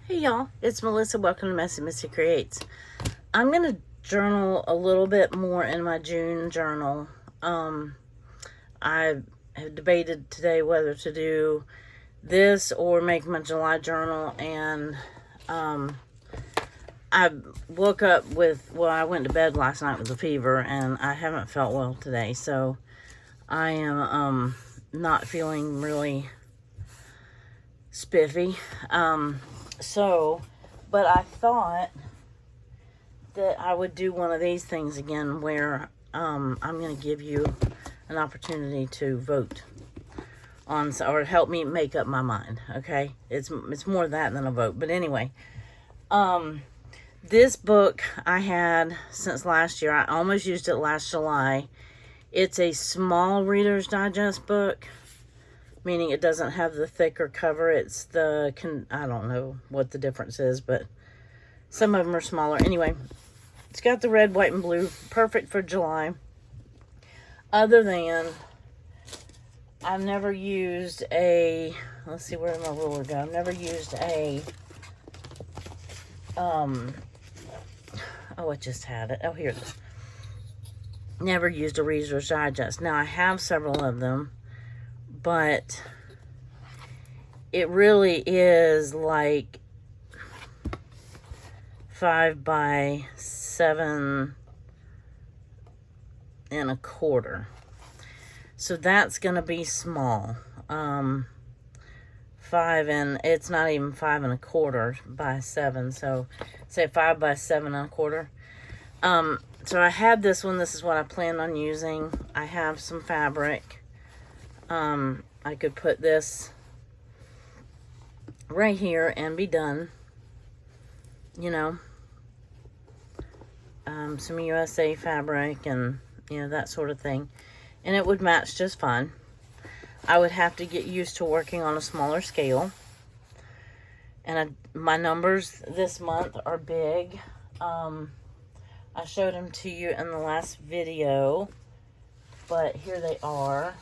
Hey y'all, it's Melissa. Welcome to MessyMissy Creates. I'm going to journal a little bit more in my June journal. I have debated today whether to do this or make my July journal, and I woke up with, I went to bed last night with a fever, and I haven't felt well today, so I am not feeling really spiffy. But I thought that I would do one of these things again where I'm going to give you an opportunity to vote on, or help me make up my mind, okay? It's more that than a vote. But anyway, this book I had since last year. I almost used it last July. It's a small Reader's Digest book, meaning it doesn't have the thicker cover. It's the, I don't know what the difference is, but some of them are smaller. Anyway, it's got the red, white, and blue. Perfect for July. Other than, I've never used a, let's see, where did my ruler go? I've never used a, oh, I just had it. Oh, here it is. Never used a Reader's Digest. Now, I have several of them, but it really is like 5 by 7 and a quarter. So that's going to be small. 5, and it's not even 5 and a quarter by 7. So say 5 by 7 and a quarter. So I had this one. This is what I plan on using. I have some fabric. I could put this right here and be done, you know, some USA fabric and, you know, that sort of thing, and it would match just fine. I would have to get used to working on a smaller scale, and my numbers this month are big. I showed them to you in the last video, but here they are.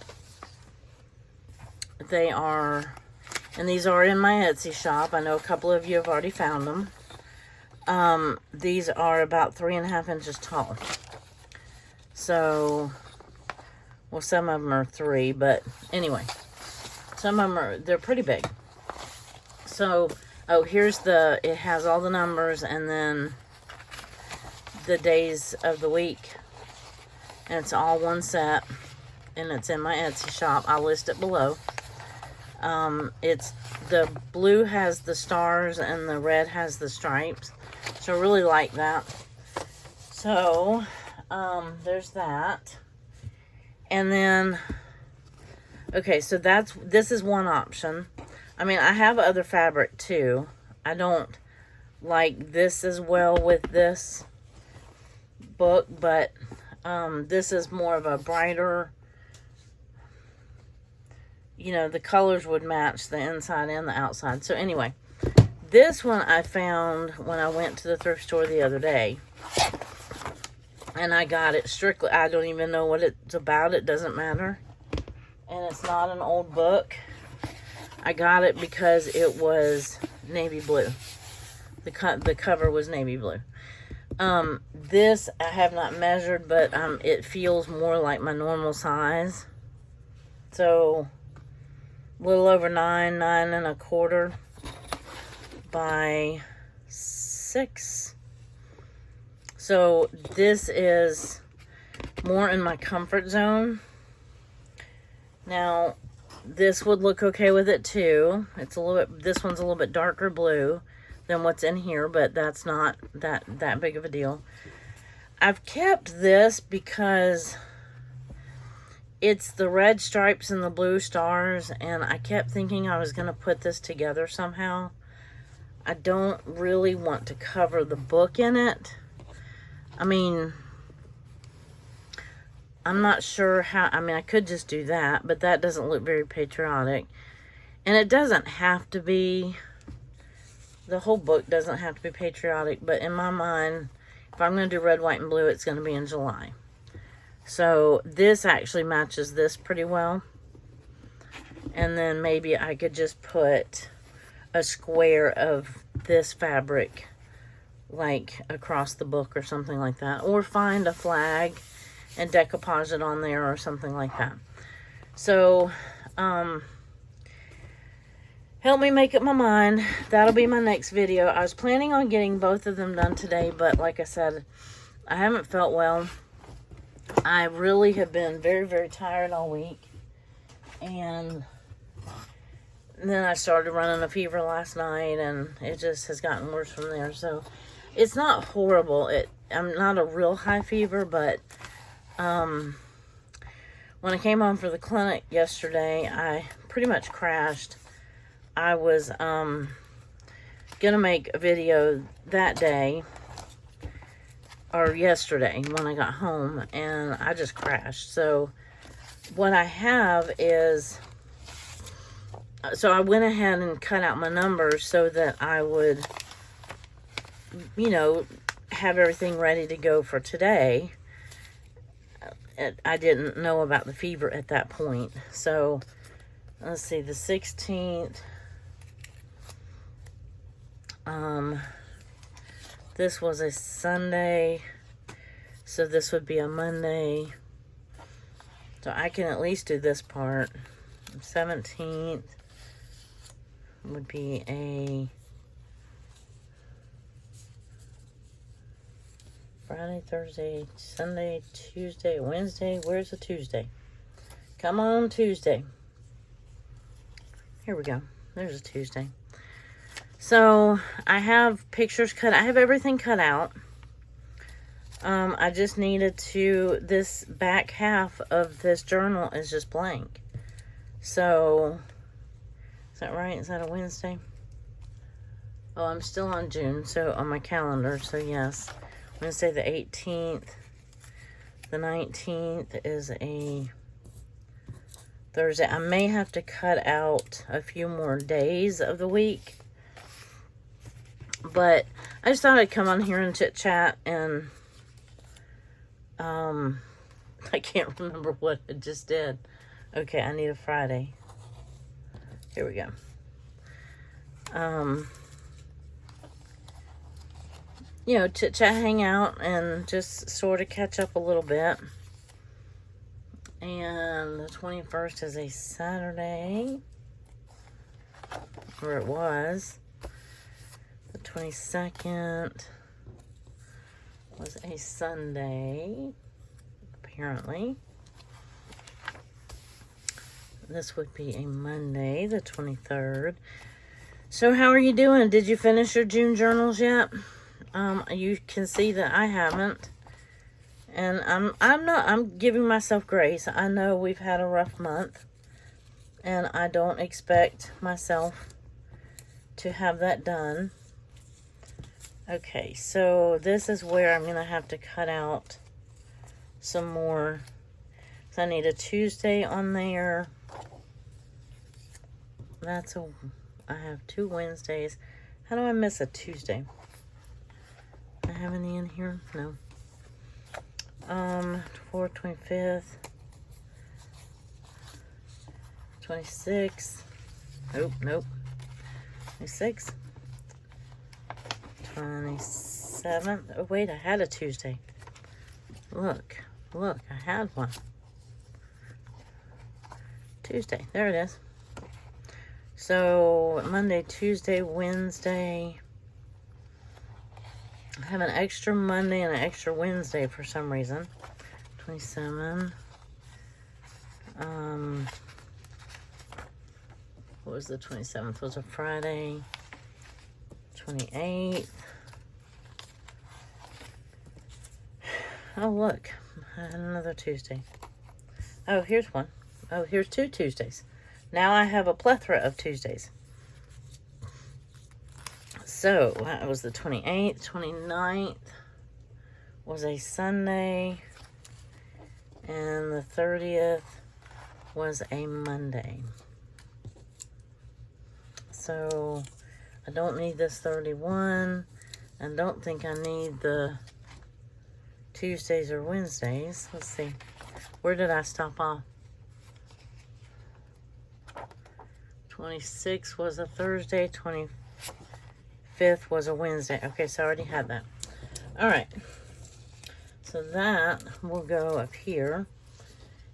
They are, and these are in my Etsy shop. I know a couple of you have already found them. These are about 3.5 inches tall. So, well, some of them are 3, but anyway, some of them they're pretty big. So, oh, here's it has all the numbers and then the days of the week. And it's all one set, and it's in my Etsy shop. I'll list it below. It's the blue has the stars and the red has the stripes, so I really like that. So there's that. And then, okay, so this is one option. I mean, I have other fabric too. I don't like this as well with this book, but this is more of a brighter, you know, the colors would match the inside and the outside. So anyway, this one I found when I went to the thrift store the other day. And I got it strictly, I don't even know what it's about. It doesn't matter. And it's not an old book. I got it because it was navy blue. The cover was navy blue. This I have not measured, but it feels more like my normal size. So a little over 9 and1/4 by 6. So this is more in my comfort zone. Now, this would look okay with it too. It's a little bit, this one's a little bit darker blue than what's in here, but that's not that big of a deal. I've kept this because it's the red stripes and the blue stars, and I kept thinking I was going to put this together somehow. I don't really want to cover the book in it. I mean, I'm not sure how, I mean, I could just do that, but that doesn't look very patriotic. And it doesn't have to be, the whole book doesn't have to be patriotic, but in my mind, if I'm going to do red, white, and blue, it's going to be in July. So this actually matches this pretty well. And then maybe I could just put a square of this fabric like across the book or something like that, or find a flag and decoupage it on there or something like that. So help me make up my mind. That'll be my next video. I was planning on getting both of them done today, but like I said, I haven't felt well. I really have been very, very tired all week. And then I started running a fever last night, and it just has gotten worse from there. So it's not horrible. I'm not a real high fever, but when I came home for the clinic yesterday, I pretty much crashed. I was gonna make a video that day, or yesterday when I got home, and I just crashed. So what I have is, so I went ahead and cut out my numbers so that I would, you know, have everything ready to go for today. I didn't know about the fever at that point. So let's see, the 16th, this was a Sunday, so this would be a Monday. So I can at least do this part. 17th would be a Friday, Thursday, Sunday, Tuesday, Wednesday. Where's the Tuesday? Come on, Tuesday. Here we go. There's a Tuesday. So I have pictures cut. I have everything cut out. I just needed to, this back half of this journal is just blank. So, is that right? Is that a Wednesday? Oh, I'm still on June, so on my calendar. So yes, Wednesday the 18th. The 19th is a Thursday. I may have to cut out a few more days of the week. But I just thought I'd come on here and chit chat, and I can't remember what I just did. Okay, I need a Friday. Here we go. You know, chit chat, hang out, and just sort of catch up a little bit. And the 21st is a Saturday, or it was. The 22nd was a Sunday, apparently. This would be a Monday, the 23rd. So how are you doing? Did you finish your June journals yet? You can see that I haven't. And I'm giving myself grace. I know we've had a rough month, and I don't expect myself to have that done. Okay, so this is where I'm going to have to cut out some more. So I need a Tuesday on there. I have 2 Wednesdays. How do I miss a Tuesday? Do I have any in here? No. 4th, 25th, 26th. Nope. 26th. 27th. Oh, wait, I had a Tuesday. Look, I had one. Tuesday, there it is. So, Monday, Tuesday, Wednesday. I have an extra Monday and an extra Wednesday for some reason. 27. What was the 27th? Was a Friday. 28th. Oh, look. I had another Tuesday. Oh, here's one. Oh, here's 2 Tuesdays. Now I have a plethora of Tuesdays. So, that was the 28th. 29th was a Sunday. And the 30th was a Monday. So, I don't need this 31. I don't think I need the Tuesdays or Wednesdays. Let's see. Where did I stop off? 26 was a Thursday. 25 25th was a Wednesday. Okay, so I already had that. All right. So that will go up here.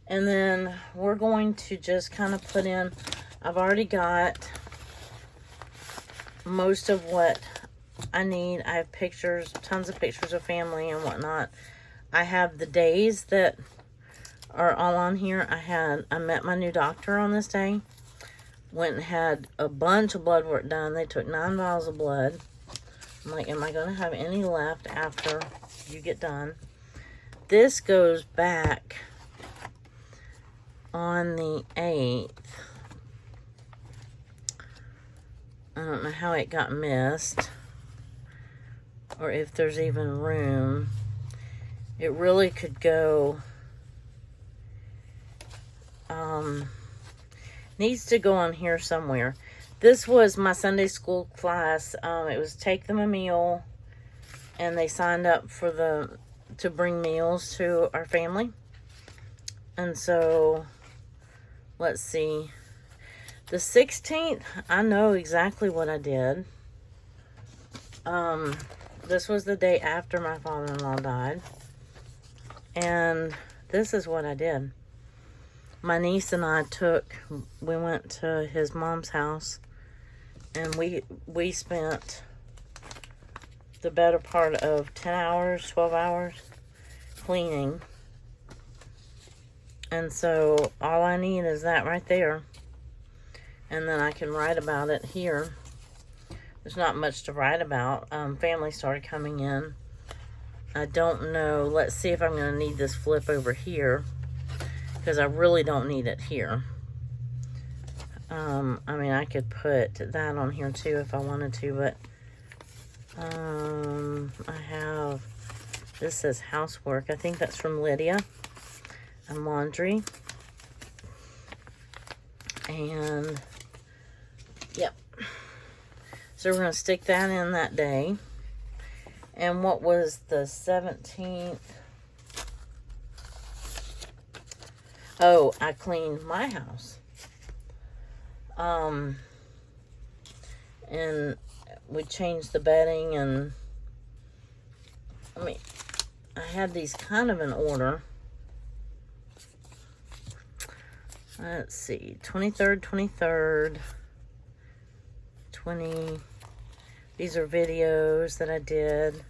And then we're going to just kind of put in, I've already got most of what I need. I have pictures, tons of pictures of family and whatnot. I have the days that are all on here. I met my new doctor on this day. Went and had a bunch of blood work done. They took 9 vials of blood. I'm like, am I going to have any left after you get done? This goes back on the 8th. I don't know how it got missed, or if there's even room. It really could go, needs to go on here somewhere. This was my Sunday school class. It was take them a meal, and they signed up for to bring meals to our family. And so, let's see. The 16th, I know exactly what I did. This was the day after my father-in-law died. And this is what I did. My niece and I we went to his mom's house. And we spent the better part of 10 hours, 12 hours cleaning. And so all I need is that right there. And then I can write about it here. There's not much to write about. Family started coming in. I don't know. Let's see if I'm going to need this flip over here, because I really don't need it here. I mean, I could put that on here too if I wanted to, but I have, this says housework. I think that's from Lydia, and laundry. And, yep. So we're going to stick that in that day. And what was the 17th? Oh, I cleaned my house. And we changed the bedding, and I mean, I had these kind of in order. Let's see, 23rd, 20. These are videos that I did,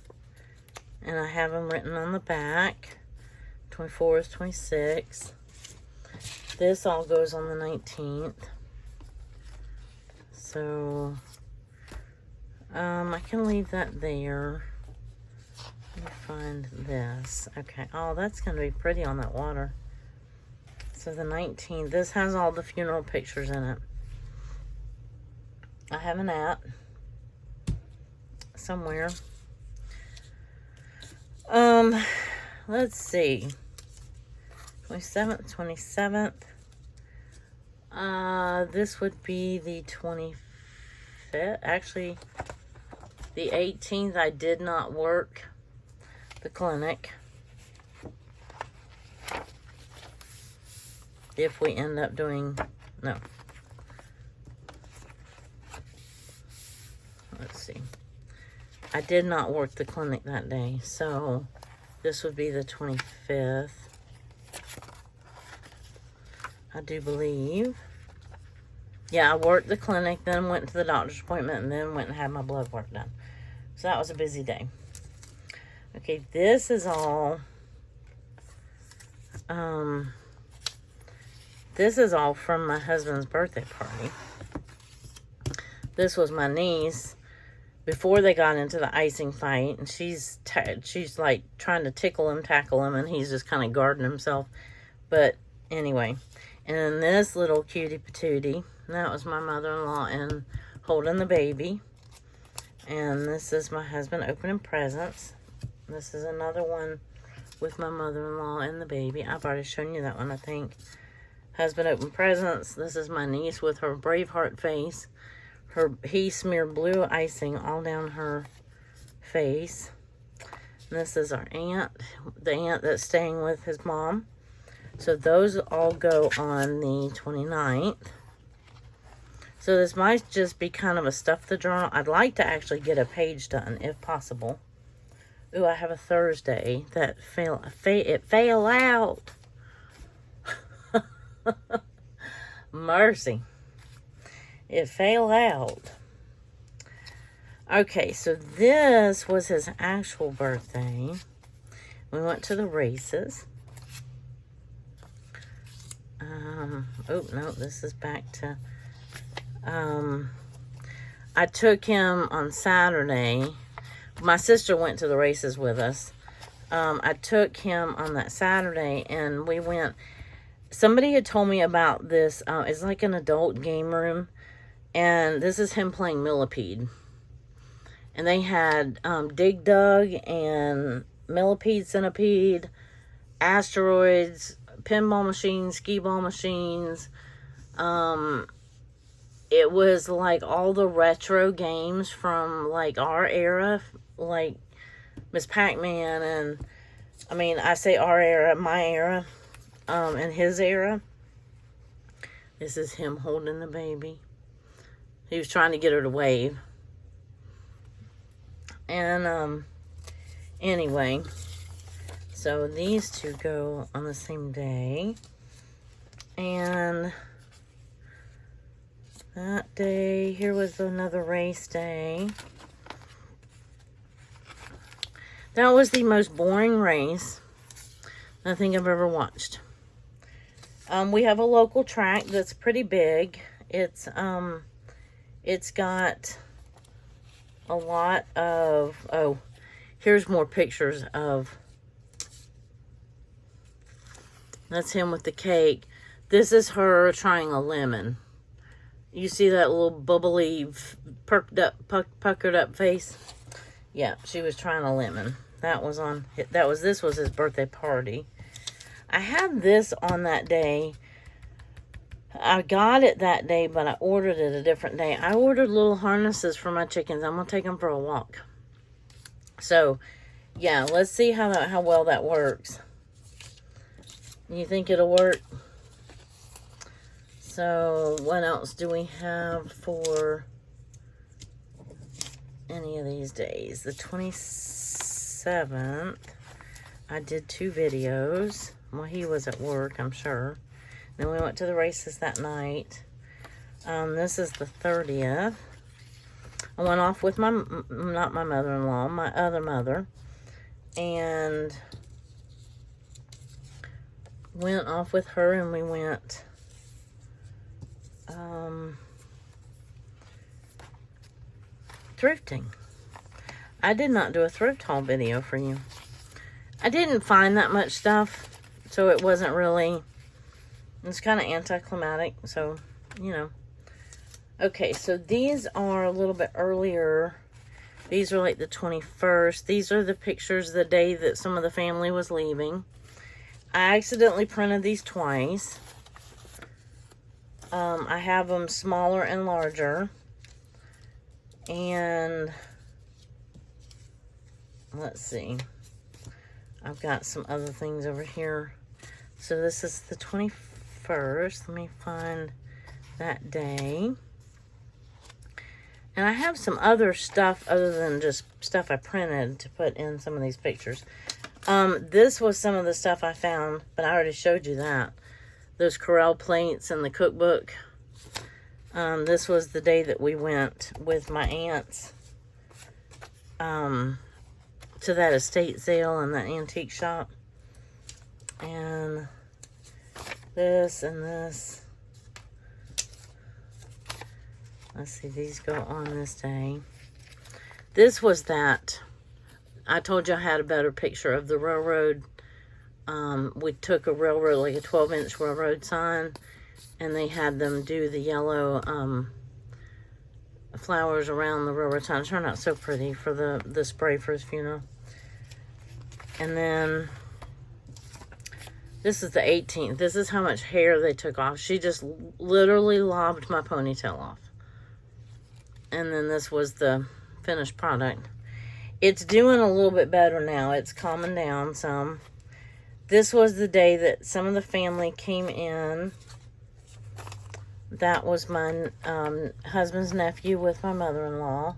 and I have them written on the back. 24th, 26th. This all goes on the 19th. So, I can leave that there. Let me find this. Okay. Oh, that's going to be pretty on that water. So the 19th. This has all the funeral pictures in it. I have an app somewhere. Let's see. 27th. This would be the 25th. Actually, the 18th, I did not work the clinic. If we end up doing, no. Let's see. I did not work the clinic that day, so this would be the 25th. I do believe. Yeah, I worked the clinic, then went to the doctor's appointment, and then went and had my blood work done. So that was a busy day. Okay, this is all, this is all from my husband's birthday party. This was my niece before they got into the icing fight, and she's like trying to tackle him, and he's just kind of guarding himself. But anyway, and then this little cutie patootie, that was my mother-in-law and holding the baby. And this is my husband opening presents. This is another one with my mother-in-law and the baby. I've already shown you that one, I think. Husband open presents. This is my niece with her Braveheart face. He smeared blue icing all down her face. And this is our aunt, the aunt that's staying with his mom. So those all go on the 29th. So this might just be kind of a stuff the journal. I'd like to actually get a page done if possible. Ooh, I have a Thursday that it fell out. Mercy. It fell out. Okay, so this was his actual birthday. We went to the races. Oh, no, this is back to... I took him on Saturday. My sister went to the races with us. I took him on that Saturday, and we went... Somebody had told me about this. It's like an adult game room, and this is him playing Millipede. And they had Dig Dug and Millipede, Centipede, Asteroids, pinball machines, skee ball machines. It was like all the retro games from like our era, like Miss Pac-Man, and I mean, I say our era, my era, and his era. This is him holding the baby. He was trying to get her to wave. And, anyway, so these two go on the same day. And that day, here was another race day. That was the most boring race I think I've ever watched. We have a local track that's pretty big. It's got a lot of, oh, here's more pictures of, that's him with the cake. This is her trying a lemon. You see that little bubbly, puckered up face? Yeah, she was trying a lemon. This was his birthday party. I had this on that day. I got it that day, but I ordered it a different day. I ordered little harnesses for my chickens. I'm going to take them for a walk. So, yeah, let's see how well that works. You think it'll work? So, what else do we have for any of these days? The 27th, I did 2 videos. Well, he was at work, I'm sure. Then we went to the races that night. This is the 30th. I went off with not my mother-in-law, my other mother. And went off with her, and we went thrifting. I did not do a thrift haul video for you. I didn't find that much stuff, so it wasn't really... It's kind of anticlimactic, so, you know. Okay, so these are a little bit earlier. These are like the 21st. These are the pictures the day that some of the family was leaving. I accidentally printed these twice. I have them smaller and larger. And, let's see. I've got some other things over here. So this is the 21st. Let me find that day. And I have some other stuff other than just stuff I printed to put in some of these pictures. This was some of the stuff I found, but I already showed you that. Those Corel plates and the cookbook. This was the day that we went with my aunts to that estate sale and that antique shop. And this and this. Let's see, these go on this day. This was that. I told you I had a better picture of the railroad. We took a railroad, like a 12-inch railroad sign, and they had them do the yellow flowers around the railroad sign. It turned out so pretty for the spray for his funeral. And then this is the 18th. This is how much hair they took off. She just literally lobbed my ponytail off. And then this was the finished product. It's doing a little bit better now. It's calming down some. This was the day that some of the family came in. that was my husband's nephew with my mother-in-law.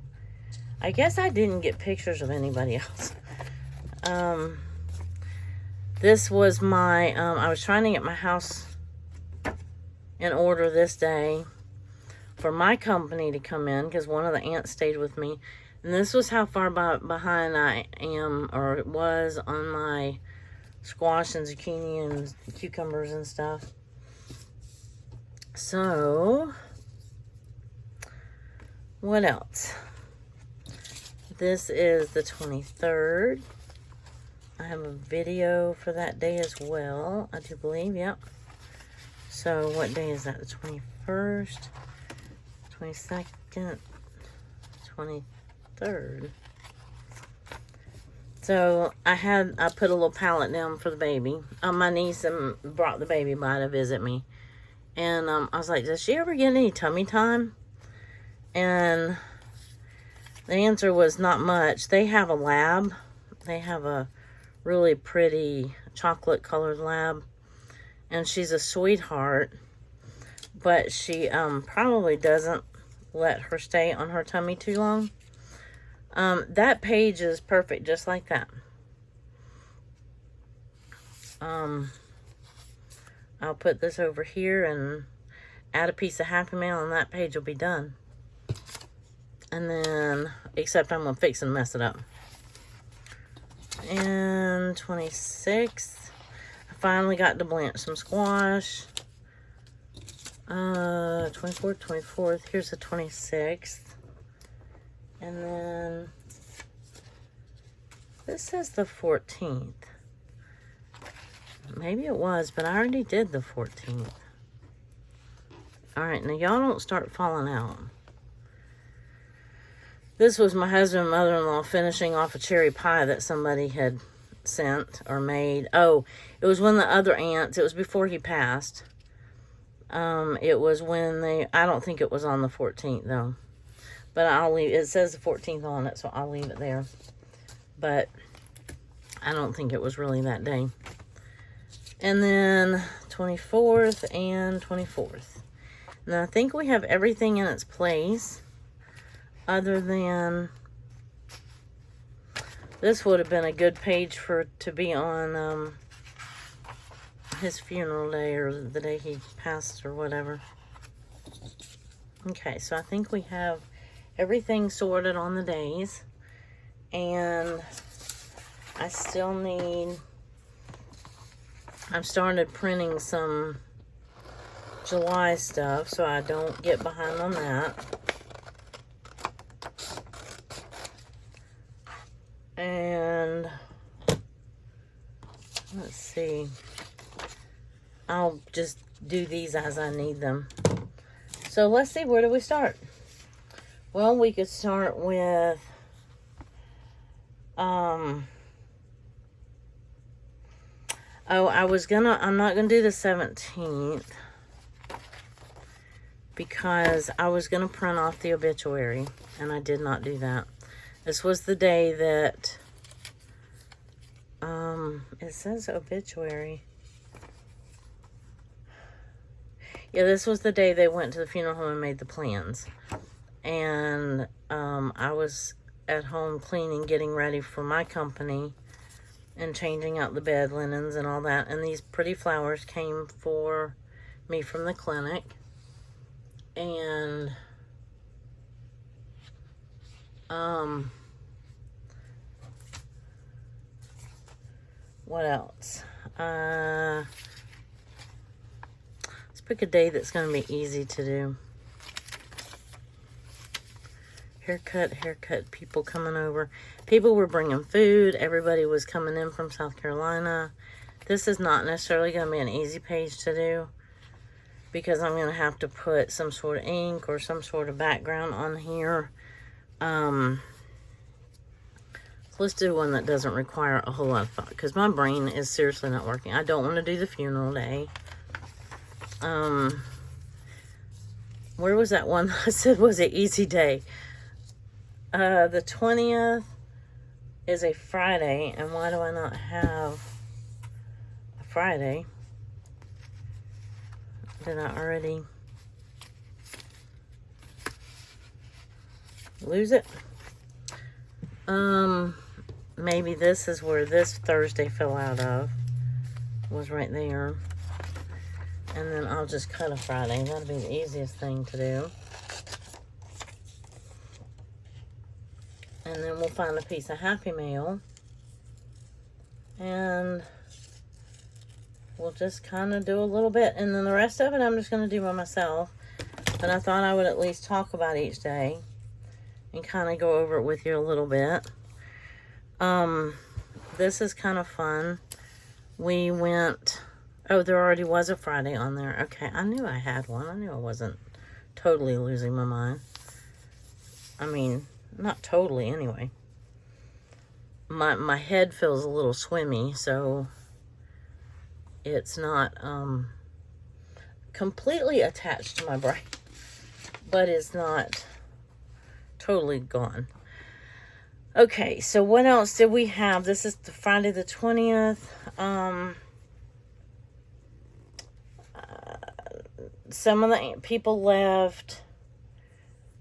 I guess I didn't get pictures of anybody else. This was my, I was trying to get my house in order this day for my company to come in, because one of the aunts stayed with me. And this was how far behind I am, or was, on my squash and zucchini and cucumbers and stuff. So, what else? This is the 23rd. I have a video for that day as well, I do believe, yep. So, what day is that? The 21st, 22nd, 23rd. So, I put a little pallet down for the baby. My niece brought the baby by to visit me. And I was like, does she ever get any tummy time? And the answer was not much. They have a lab. They have a really pretty chocolate colored lab. And she's a sweetheart. But she probably doesn't let her stay on her tummy too long. That page is perfect just like that. I'll put this over here and add a piece of Happy Mail, and that page will be done. And then, except I'm going to fix and mess it up. And 26th, I finally got to blanch some squash. 24th, here's the 26th. And then, this says the 14th. Maybe it was, but I already did the 14th. Alright, now y'all don't start falling out. This was my husband and mother-in-law finishing off a cherry pie that somebody had sent or made. Oh, it was when the other aunts, it was before he passed. It was when I don't think it was on the 14th though. But I'll leave, it says the 14th on it, so I'll leave it there. But I don't think it was really that day. And then 24th and 24th. Now I think we have everything in its place. Other than this would have been a good page to be on his funeral day, or the day he passed, or whatever. Okay, so I think we have everything sorted on the days. And I still need... I've started printing some July stuff, so I don't get behind on that. And let's see. I'll just do these as I need them. So let's see, where do we start? Well, we could start with I'm not gonna do the 17th because I was gonna print off the obituary, and I did not do that. This was the day that it says obituary. Yeah, this was the day they went to the funeral home and made the plans. And I was at home cleaning, getting ready for my company, and changing out the bed linens and all that. And these pretty flowers came for me from the clinic. And what else? Let's pick a day that's going to be easy to do. Haircut, people coming over. People were bringing food. Everybody was coming in from South Carolina. This is not necessarily going to be an easy page to do, because I'm going to have to put some sort of ink or some sort of background on here. Let's do one that doesn't require a whole lot of thought, because my brain is seriously not working. I don't want to do the funeral day. Where was that one I said was an easy day? The 20th is a Friday, and why do I not have a Friday? Did I already? lose it. Maybe this is where this Thursday fell out of. Was right there. And then I'll just cut a Friday. That'll be the easiest thing to do. And then we'll find a piece of Happy Mail. And we'll just kind of do a little bit. And then the rest of it I'm just going to do by myself. But I thought I would at least talk about each day. And kind of go over it with you a little bit. This is kind of fun. We went... Oh, there already was a Friday on there. Okay, I knew I had one. I knew I wasn't totally losing my mind. I mean, not totally anyway. My head feels a little swimmy, so it's not completely attached to my brain. But it's not totally gone. Okay, so what else did we have? This is the Friday the 20th. Some of the people left.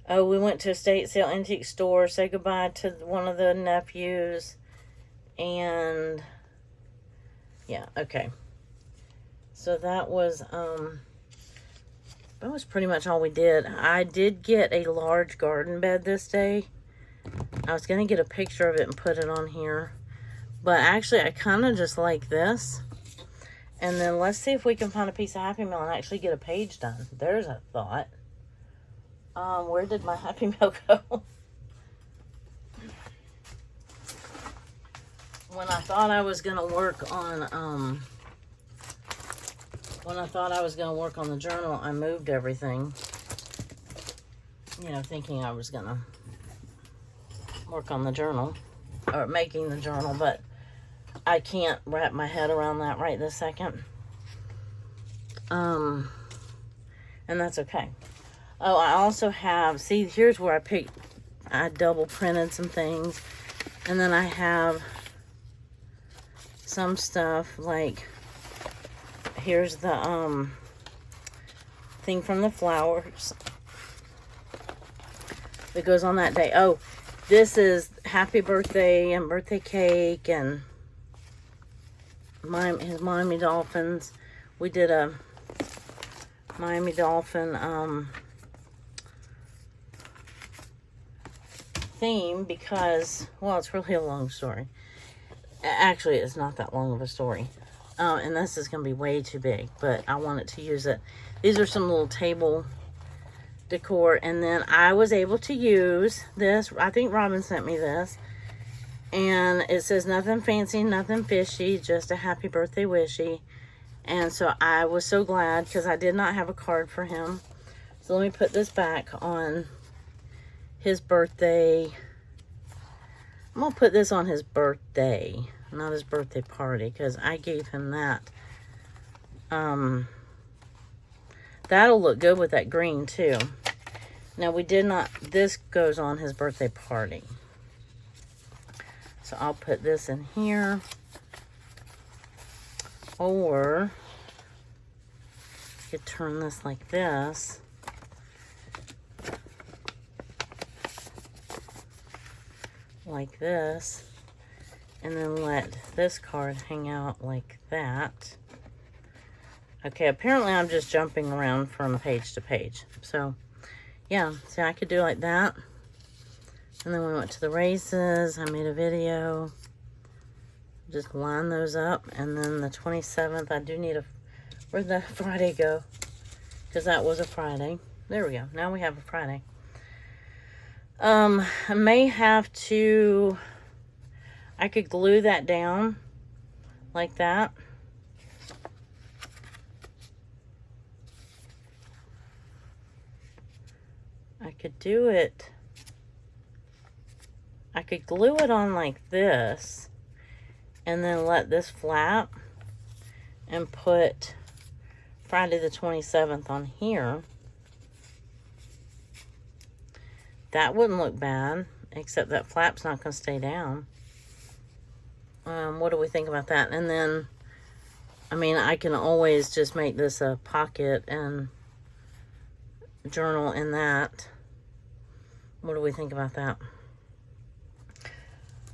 Oh, we went to a state sale antique store, say goodbye to one of the nephews. And yeah, okay. So that was pretty much all we did. I did get a large garden bed this day. I was going to get a picture of it and put it on here. But actually, I kind of just like this. And then let's see if we can find a piece of Happy Mail and actually get a page done. There's a thought. Where did my Happy Mail go? When I thought I was going to work on, the journal, I moved everything. You know, thinking I was going to work on the journal, or making the journal, but I can't wrap my head around that right this second. And that's okay. Oh, I also have, see, here's where I double printed some things. And then I have some stuff, like, here's the, thing from the flowers that goes on that day. Oh, this is happy birthday and birthday cake and his Miami Dolphins. We did a Miami Dolphin theme because, well, it's really a long story. Actually, it's not that long of a story. And this is going to be way too big, but I wanted to use it. These are some little table decor, and then I was able to use this. I think Robin sent me this, and it says nothing fancy, nothing fishy, just a happy birthday wishy. And so I was so glad because I did not have a card for him. So let me put this back on his birthday. I'm gonna put this on his birthday, not his birthday party, because I gave him that. That'll look good with that green too. Now we did not, this goes on his birthday party. So I'll put this in here. Or you could turn this like this. Like this. And then let this card hang out like that. Okay, apparently I'm just jumping around from page to page. So, yeah, see, I could do like that. And then we went to the races. I made a video. Just line those up. And then the 27th, I do need a... Where'd the Friday go? Because that was a Friday. There we go. Now we have a Friday. I may have to... I could glue that down like that. I could do it. I could glue it on like this and then let this flap and put Friday the 27th on here. That wouldn't look bad, except that flap's not going to stay down. What do we think about that? And then, I mean, I can always just make this a pocket and journal in that What do we think about that?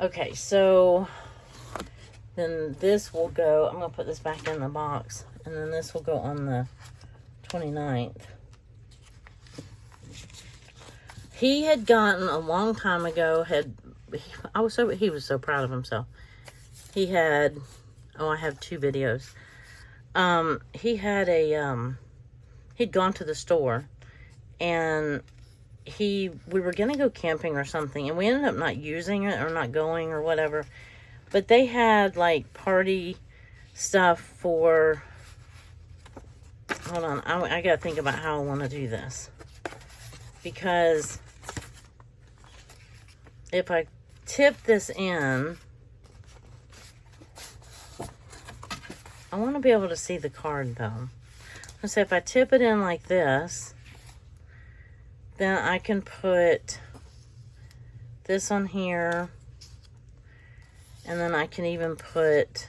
Okay, so then this will go, I'm going to put this back in the box, and then this will go on the 29th. He had gotten a long time ago, he was so proud of himself. He had, I have 2 videos. He had he'd gone to the store, and we were going to go camping or something, and we ended up not using it or not going or whatever. But they had like party stuff for, hold on, I got to think about how I want to do this. Because if I tip this in, I want to be able to see the card though. Let's say if I tip it in like this, then I can put this on here, and then I can even put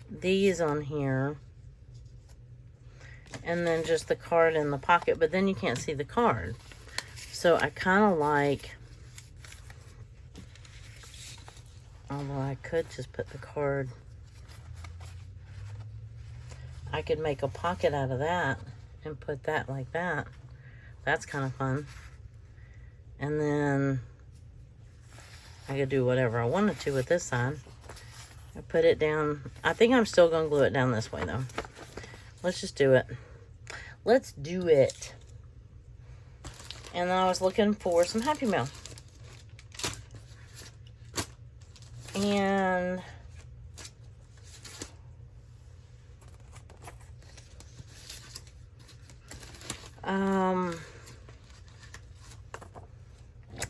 these on here, and then just the card in the pocket, but then you can't see the card. So I kind of like, although I could just put the card, I could make a pocket out of that and put that like that. That's kind of fun. And then I could do whatever I wanted to with this side. I put it down. I think I'm still going to glue it down this way though. Let's just do it. Let's do it. And then I was looking for some Happy Mail. And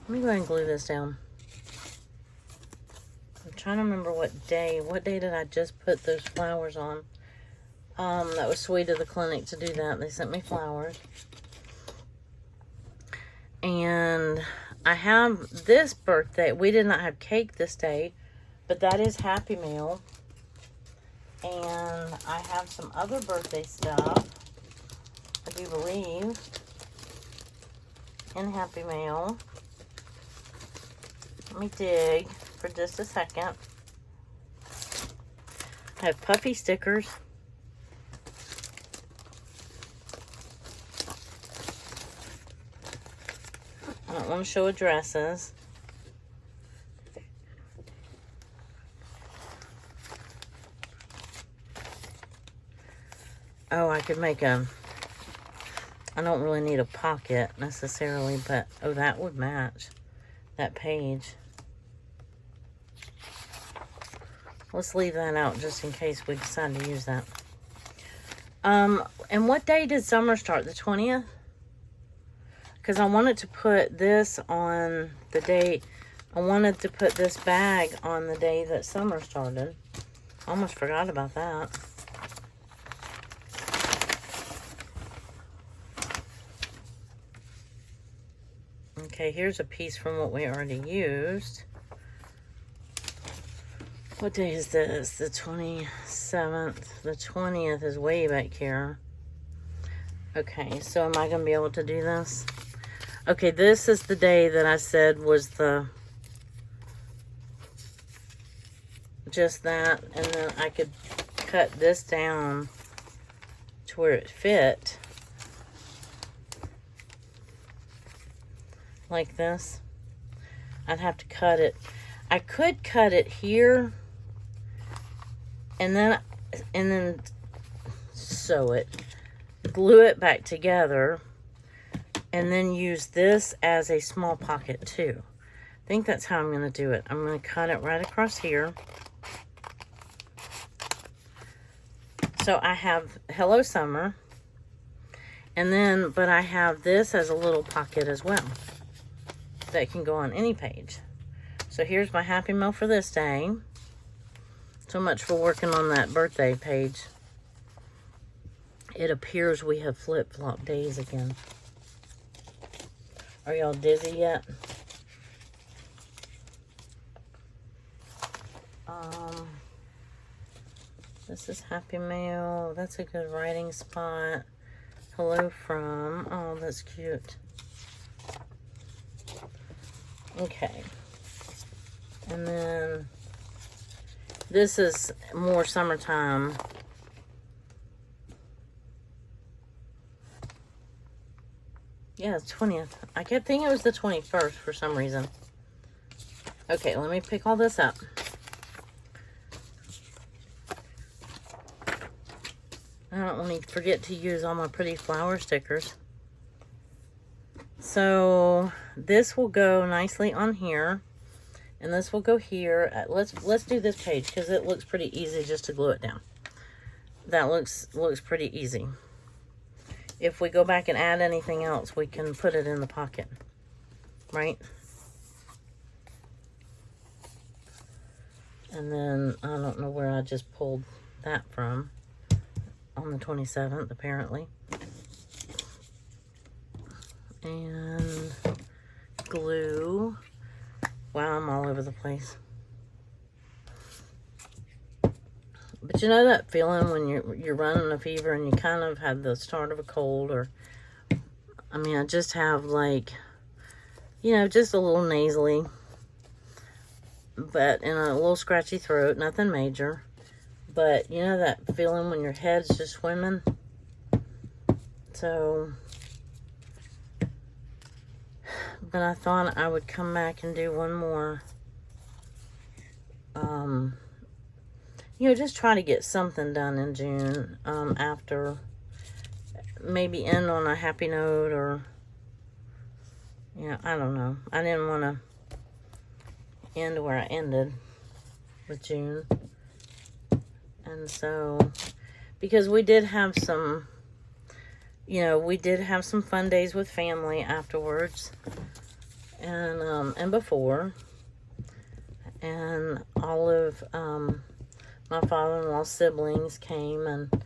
let me go ahead and glue this down. I'm trying to remember what day did I just put those flowers on? That was sweet of the clinic to do that. They sent me flowers. And I have this birthday. We did not have cake this day, but that is Happy Mail. And I have some other birthday stuff, I do believe, in Happy Mail. Let me dig for just a second. I have puffy stickers. I don't want to show addresses. Oh, I could make I don't really need a pocket necessarily, but oh, that would match that page. Let's leave that out just in case we decide to use that. And what day did summer start? The 20th? Because I wanted to put this on the day, I wanted to put this bag on the day that summer started. Almost forgot about that. Okay, here's a piece from what we already used. What day is this? The 27th. The 20th is way back here. Okay, so am I going to be able to do this? Okay, this is the day that I said was just that, and then I could cut this down to where it fit. Like this. I'd have to cut it. I could cut it here and then sew it, glue it back together, and then use this as a small pocket too. I think that's how I'm going to do it. I'm going to cut it right across here. So I have Hello Summer, and then, but I have this as a little pocket as well that can go on any page. So here's my Happy Mail for this day. So much for working on that birthday page. It appears we have flip-flop days again. Are y'all dizzy yet? This is Happy Mail. That's a good writing spot. Hello from. Oh, that's cute. Okay. And then this is more summertime. Yeah, it's 20th. I kept thinking it was the 21st for some reason. Okay, let me pick all this up. I don't want to forget to use all my pretty flower stickers. So this will go nicely on here, and this will go here. Let's do this page because it looks pretty easy just to glue it down. That looks pretty easy. If we go back and add anything else, we can put it in the pocket, right? And then I don't know where I just pulled that from. On the 27th, apparently. And glue. Wow, I'm all over the place. But you know that feeling when you're running a fever and you kind of had the start of a cold, or I mean, I just have like, you know, just a little nasally, but in a little scratchy throat, nothing major. But you know that feeling when your head's just swimming? So, but I thought I would come back and do one more. You know, just try to get something done in June, after, maybe end on a happy note, or, you know, I don't know. I didn't want to end where I ended with June. And so, because we did have some, you know, we did have some fun days with family afterwards, and before, and all of, my father-in-law's siblings came, and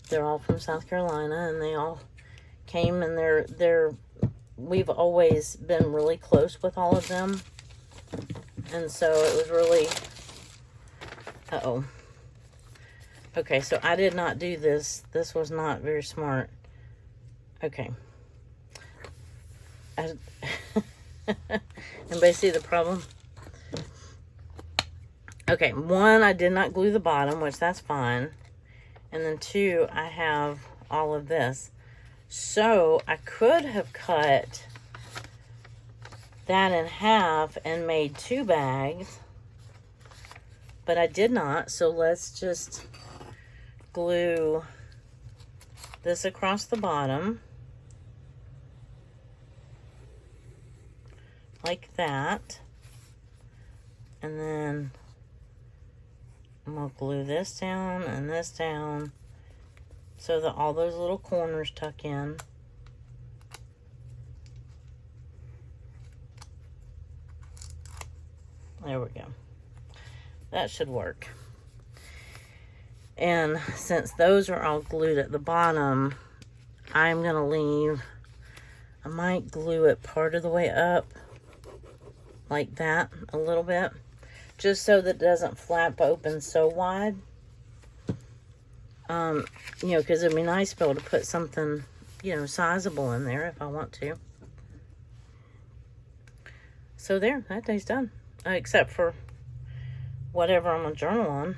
they're all from South Carolina, and they all came, and we've always been really close with all of them, and so it was really, okay, so I did not do this. This was not very smart. Okay. Anybody see the problem? Okay, one, I did not glue the bottom, which that's fine. And then two, I have all of this. So I could have cut that in half and made 2 bags, but I did not. So let's just glue this across the bottom like that, and then I'm gonna glue this down and this down so that all those little corners tuck in. There we go. That should work. And since those are all glued at the bottom, I'm going to leave, I might glue it part of the way up, like that, a little bit, just so that it doesn't flap open so wide. You know, because it'd be nice to be able to put something, you know, sizable in there if I want to. So there, that day's done. Except for whatever I'm going to journal on.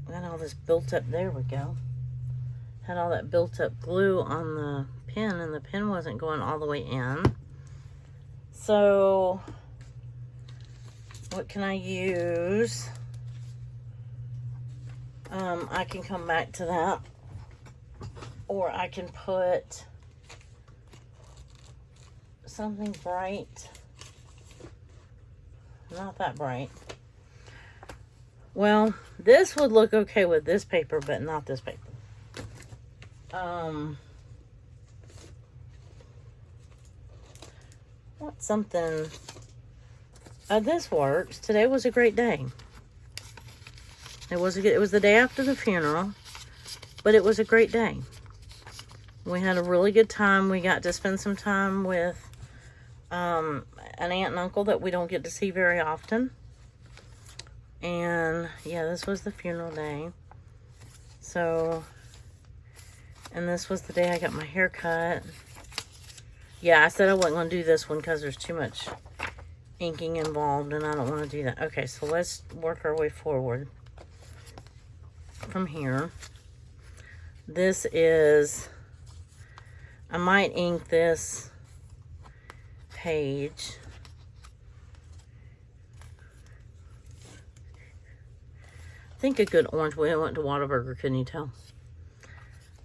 Got all this built up, there we go. Had all that built up glue on the pen, and the pen wasn't going all the way in. So, what can I use? I can come back to that. Or I can put something bright. Not that bright. Well, this would look okay with this paper, but not this paper. What's something? This works. Today was a great day. It was the day after the funeral, but it was a great day. We had a really good time. We got to spend some time with an aunt and uncle that we don't get to see very often. And yeah, this was the funeral day. So, and this was the day I got my hair cut. Yeah, I said I wasn't going to do this one because there's too much inking involved, and I don't want to do that. Okay, so let's work our way forward from here. This is, I might ink this page. I think a good orange. We went to Whataburger, couldn't you tell?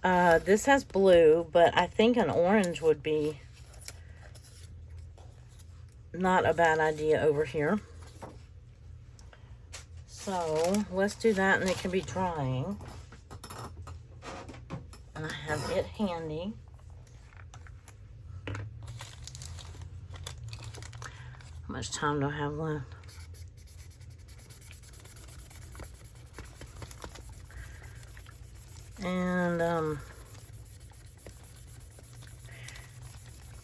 This has blue, but I think an orange would be not a bad idea over here. So let's do that, and it can be drying. And I have it handy. How much time do I have left? And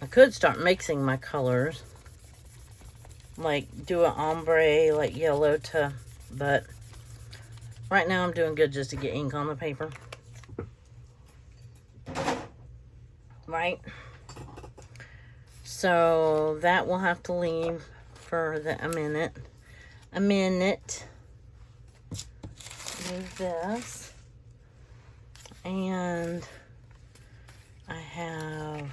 I could start mixing my colors, like do an ombre, like yellow to, but right now I'm doing good just to get ink on the paper. Right? So that will have to leave for a minute. Move this. And I have,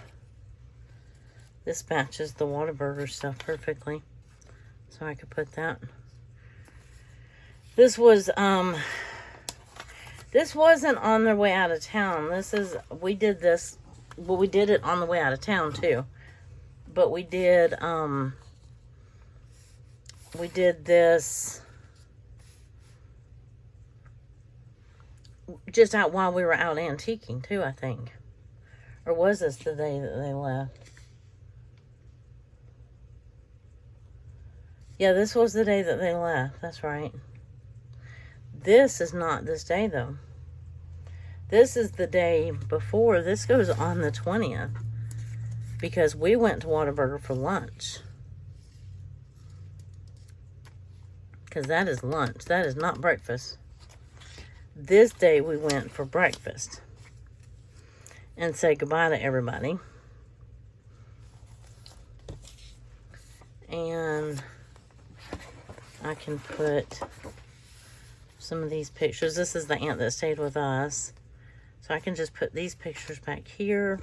this matches the Whataburger stuff perfectly. So I could put that. This was, this wasn't on their way out of town. This is, we did this, well, we did it on the way out of town too. But we did this just out while we were out antiquing too, I think. Or was this the day that they left? Yeah, this was the day that they left. That's right. This is not this day, though. This is the day before. This goes on the 20th. Because we went to Whataburger for lunch. Because that is lunch. That is not breakfast. This day we went for breakfast. And say goodbye to everybody. And I can put some of these pictures. This is the aunt that stayed with us. So I can just put these pictures back here.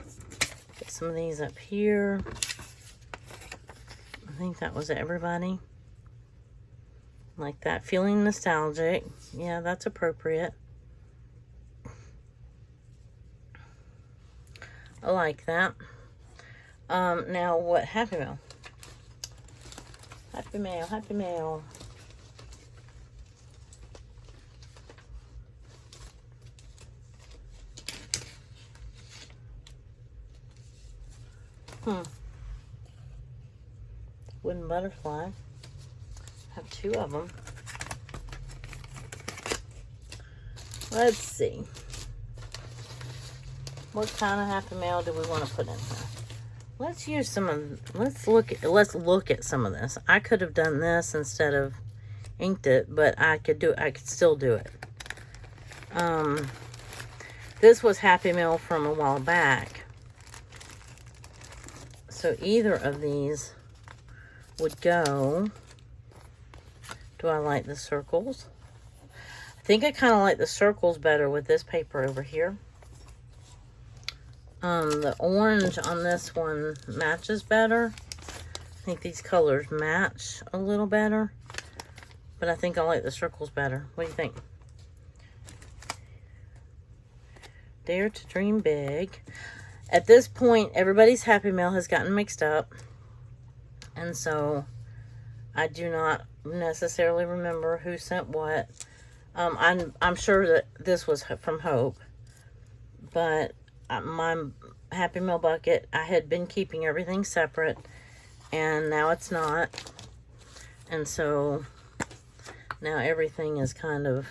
Get some of these up here. I think that was everybody. Like that. Feeling nostalgic. Yeah, that's appropriate. I like that. Now what? Happy Mail. Happy Mail, Happy Mail. Wooden butterfly. Have two of them. Let's see. What kind of Happy Mail do we want to put in here? Let's use some of, let's look at some of this. I could have done this instead of inked it, but I could still do it. This was Happy Mail from a while back. So either of these would go. Do I like the circles? I think I kind of like the circles better with this paper over here. The orange on this one matches better. I think these colors match a little better. But I think I like the circles better. What do you think? Dare to dream big. At this point, everybody's Happy Mail has gotten mixed up. And so, I do not necessarily remember who sent what. I'm sure that this was from Hope. But my Happy Mail bucket, I had been keeping everything separate. And now it's not. And so, now everything is kind of...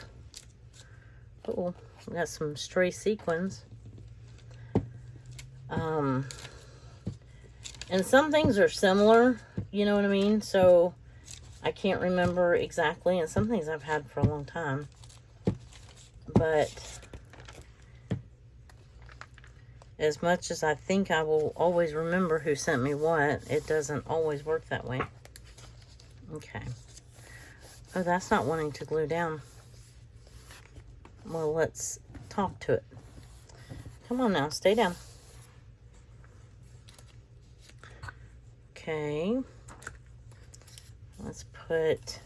Oh, we got some stray sequins. And some things are similar, you know what I mean? So, I can't remember exactly. And some things I've had for a long time. But, as much as I think I will always remember who sent me what, it doesn't always work that way. Okay. Oh, that's not wanting to glue down. Well, let's talk to it. Come on now, stay down. Okay. Let's put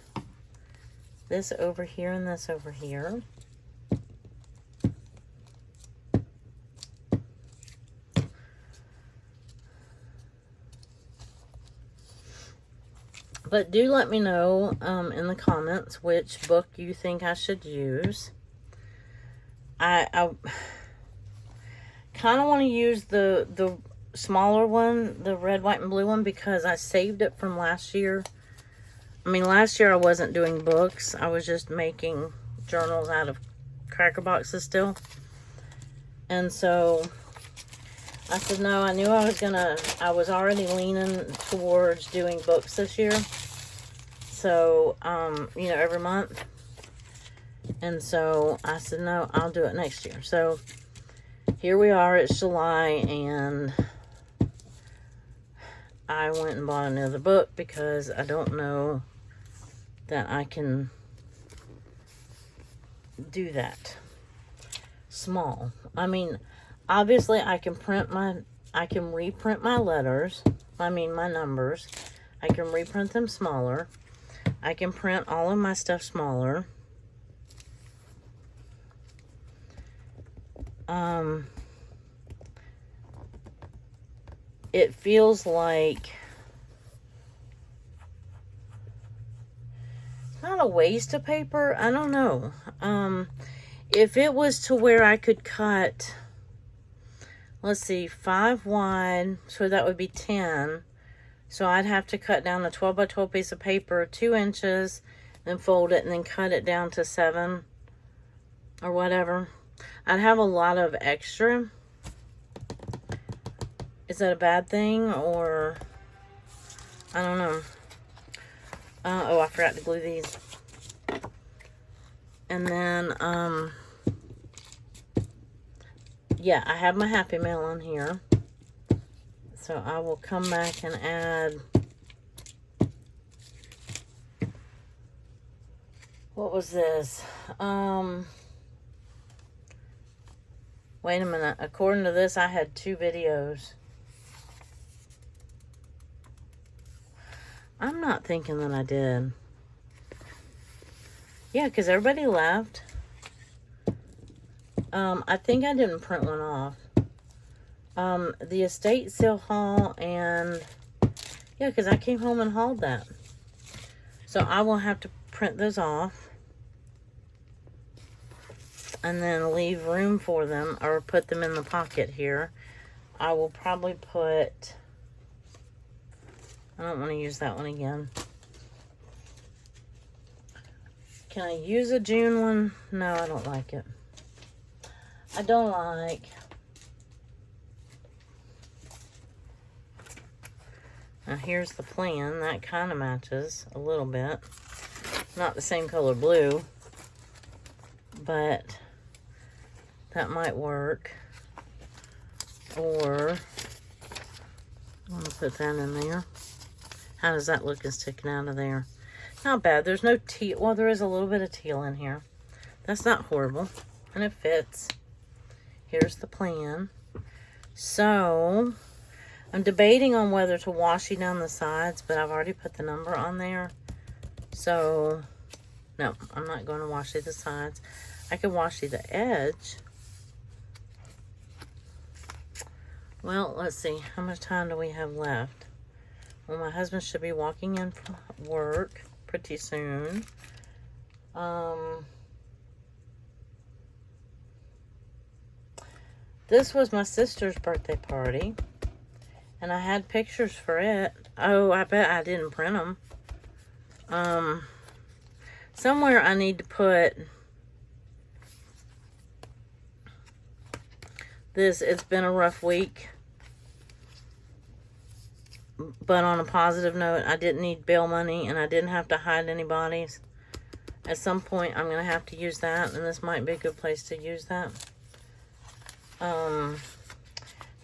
this over here and this over here. But do let me know in the comments which book you think I should use. I kind of want to use the smaller one, the red, white, and blue one, because I saved it from last year. I mean, last year I wasn't doing books. I was just making journals out of cracker boxes still. And so I said, no, I knew I was already leaning towards doing books this year. So, you know, every month. And so I said, no, I'll do it next year. So here we are, it's July, and I went and bought another book because I don't know that I can do that small. I mean, obviously I can reprint my letters, my numbers. I can reprint them smaller. I can print all of my stuff smaller. It feels like it's not a waste of paper. I don't know. If it was to where I could cut, let's see, 5 wide, so that would be 10. So I'd have to cut down a 12 by 12 piece of paper, 2 inches, then fold it, and then cut it down to 7 or whatever. I'd have a lot of extra. Is that a bad thing, or I don't know. Oh, I forgot to glue these. And then, yeah, I have my Happy Mail on here. So I will come back and add, what was this? Wait a minute. According to this, I had 2 videos. I'm not thinking that I did. Yeah, because everybody left. I think I didn't print one off. The estate sale haul, and yeah, because I came home and hauled that. So I will have to print those off and then leave room for them, or put them in the pocket here. I will probably put, I don't want to use that one again. Can I use a June one? No, I don't like it. I don't like. Now here's the plan. That kind of matches a little bit. Not the same color blue, but that might work. Or I'm going to put that in there. How does that look and sticking out of there? Not bad. There's no teal. Well, there is a little bit of teal in here. That's not horrible. And it fits. Here's the plan. So I'm debating on whether to washi down the sides, but I've already put the number on there. So, no, I'm not going to washi the sides. I could washi the edge. Well, let's see. How much time do we have left? Well, my husband should be walking in from work pretty soon. This was my sister's birthday party, and I had pictures for it. Oh, I bet I didn't print them. Somewhere I need to put this. It's been a rough week, but on a positive note, I didn't need bail money, and I didn't have to hide any bodies. At some point, I'm going to have to use that, and this might be a good place to use that.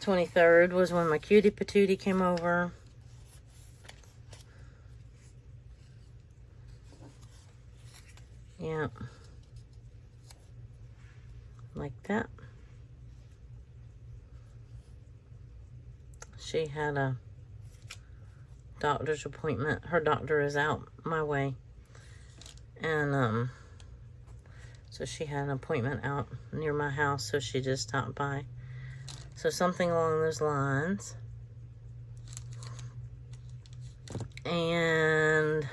23rd was when my cutie patootie came over. Yeah. Like that. She had a doctor's appointment. Her doctor is out my way. And, so she had an appointment out near my house, so she just stopped by. So something along those lines. And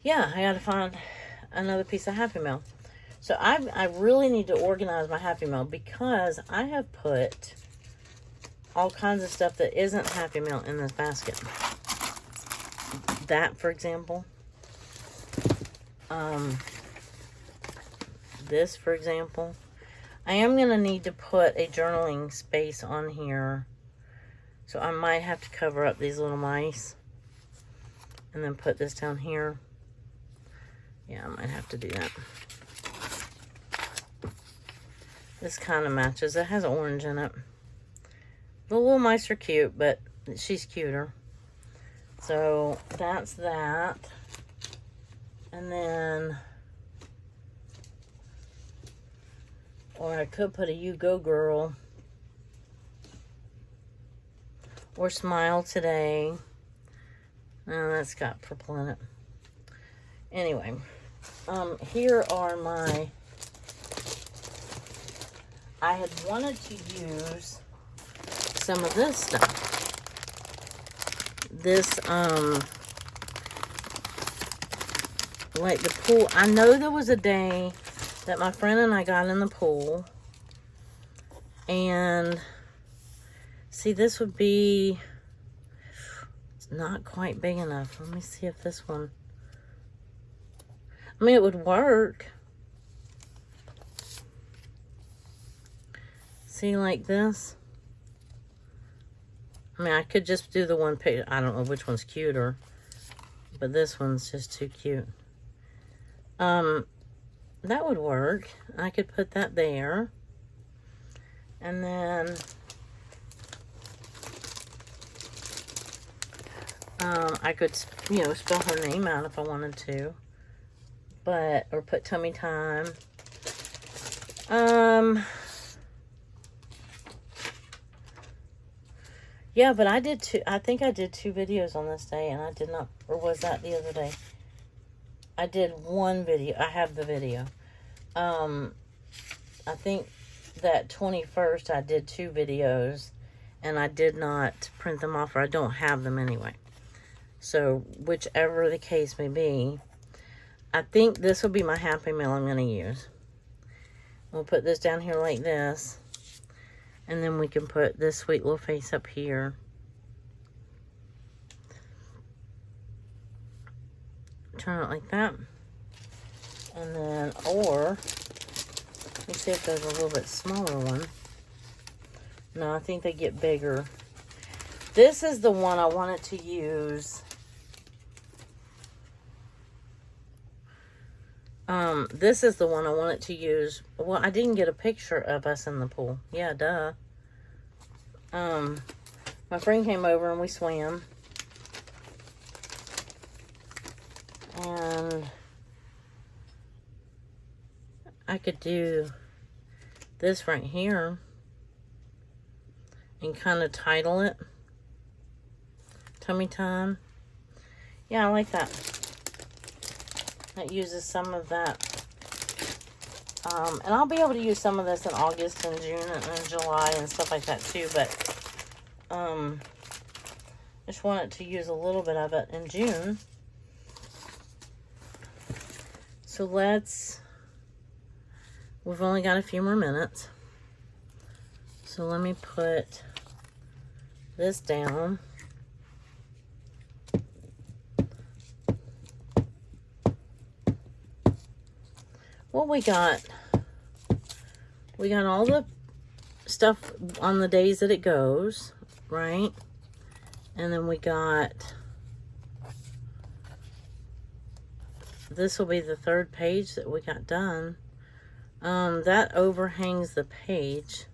yeah, I gotta find another piece of Happy Mail. So I really need to organize my Happy Mail because I have put all kinds of stuff that isn't Happy Mail in this basket. That, for example. This, for example. I am going to need to put a journaling space on here. So I might have to cover up these little mice. And then put this down here. Yeah, I might have to do that. This kind of matches. It has orange in it. The little mice are cute, but she's cuter. So that's that. And then, or I could put a You Go Girl. Or Smile Today. No, that's got purple in it. Anyway, here are my, I had wanted to use some of this stuff. This, like the pool. I know there was a day that my friend and I got in the pool. And, see, this would be, it's not quite big enough. Let me see if this one, I mean, it would work. See, like this. I mean, I could just do the one picture. I don't know which one's cuter. But this one's just too cute. That would work. I could put that there. And then I could, you know, spell her name out if I wanted to. But, or put tummy time. Yeah, but I did I think I did 2 videos on this day, and I did not, or was that the other day? I did 1 video. I have the video. I think that 21st I did 2 videos, and I did not print them off, or I don't have them anyway. So, whichever the case may be, I think this will be my Happy Mail I'm going to use. We'll put this down here like this. And then we can put this sweet little face up here. Turn it like that. And then, or, let me see if there's a little bit smaller one. No, I think they get bigger. This is the one I wanted to use. This is the one I wanted to use. Well, I didn't get a picture of us in the pool. Yeah, duh. My friend came over and we swam. And I could do this right here and kind of title it Tummy Time. Yeah, I like that. That uses some of that. And I'll be able to use some of this in August and June and July and stuff like that too, but just wanted to use a little bit of it in June. So we've only got a few more minutes. So let me put this down. What we got all the stuff on the days that it goes, right? And then we got, this will be the 3rd page that we got done. That overhangs the page.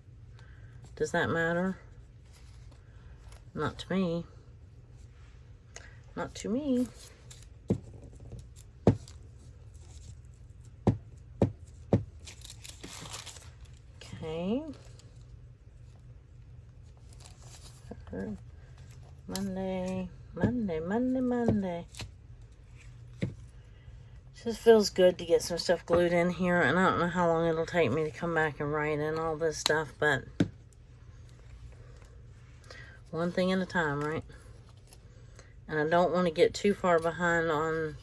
Does that matter? Not to me. Not to me. Okay. Monday, Monday, Monday, Monday. Just feels good to get some stuff glued in here, and I don't know how long it'll take me to come back and write in all this stuff, but one thing at a time, right? And I don't want to get too far behind on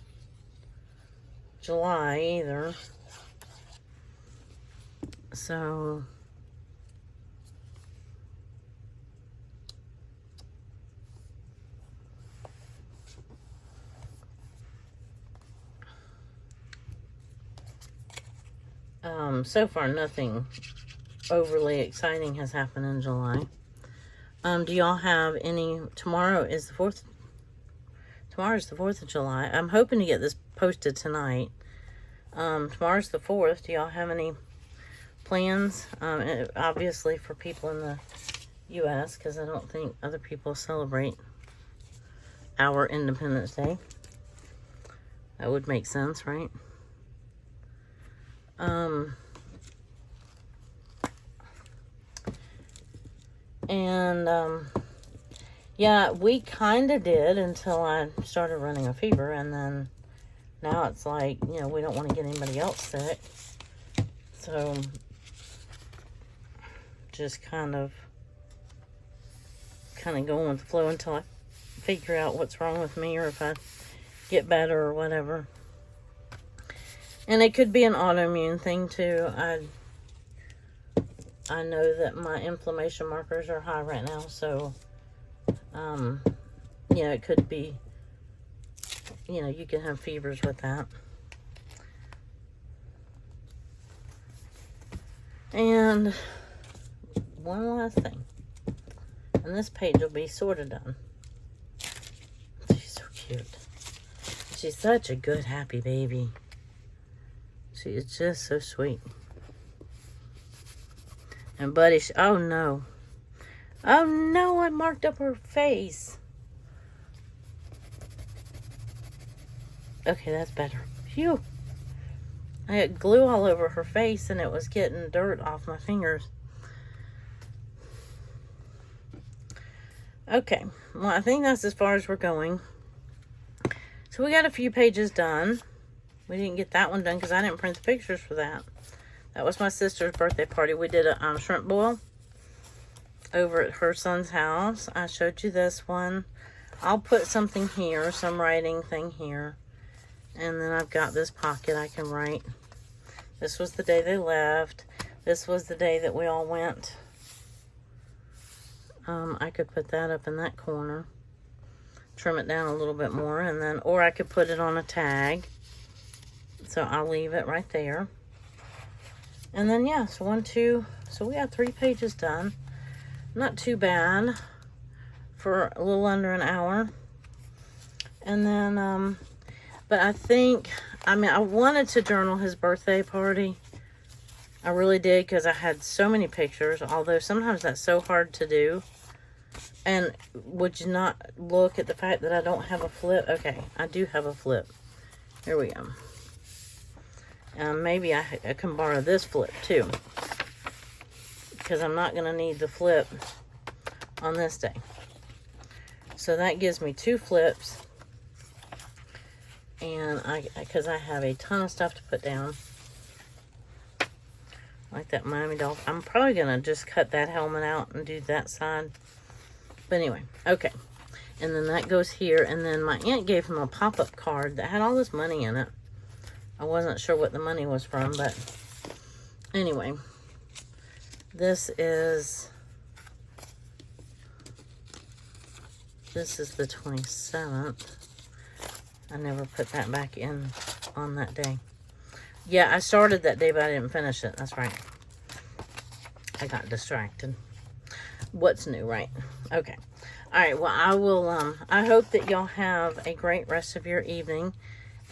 July either. So so far nothing overly exciting has happened in July. Do y'all have any? Tomorrow is the 4th. Tomorrow's the 4th of July. I'm hoping to get this posted tonight. Tomorrow's the 4th. Do y'all have any plans? Obviously for people in the U.S., because I don't think other people celebrate our Independence Day. That would make sense, right? Yeah, we kind of did until I started running a fever, and then now it's like, you know, we don't want to get anybody else sick. So, just kind of going with the flow until I figure out what's wrong with me, or if I get better or whatever. And it could be an autoimmune thing too. I know that my inflammation markers are high right now, so you know, it could be, you know, you can have fevers with that. And one last thing, and this page will be sort of done. She's so cute. She's such a good, happy baby. She is just so sweet. And Buddy, oh no. Oh no, I marked up her face. Okay, that's better. Phew. I had glue all over her face and it was getting dirt off my fingers. Okay, well, I think that's as far as we're going. So we got a few pages done. We didn't get that one done because I didn't print the pictures for that. That was my sister's birthday party. We did a shrimp boil over at her son's house. I showed you this one. I'll put something here, some writing thing here. And then I've got this pocket I can write. This was the day they left. This was the day that we all went. I could put that up in that corner. Trim it down a little bit more. And then, or I could put it on a tag. So I'll leave it right there. And then, yeah, so 1, 2. So we got 3 pages done. Not too bad for a little under an hour. And then, but I think, I mean, I wanted to journal his birthday party. I really did, because I had so many pictures, although sometimes that's so hard to do. And would you not look at the fact that I don't have a flip? Okay, I do have a flip. Here we go. Maybe I can borrow this flip too, because I'm not going to need the flip on this day. So that gives me 2 flips, and because I have a ton of stuff to put down, like that Miami Dolphin. I'm probably going to just cut that helmet out and do that side. But anyway, okay. And then that goes here, and then my aunt gave him a pop-up card that had all this money in it. I wasn't sure what the money was from, but anyway, this is the 27th. I never put that back in on that day. Yeah, I started that day, but I didn't finish it. That's right. I got distracted. What's new, right? Okay. All right, well, I will, I hope that y'all have a great rest of your evening.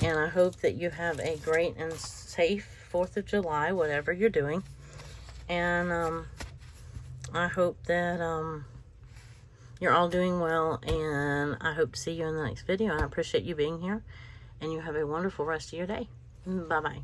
And I hope that you have a great and safe 4th of July, whatever you're doing. And I hope that you're all doing well, and I hope to see you in the next video. And I appreciate you being here, and you have a wonderful rest of your day. Bye-bye.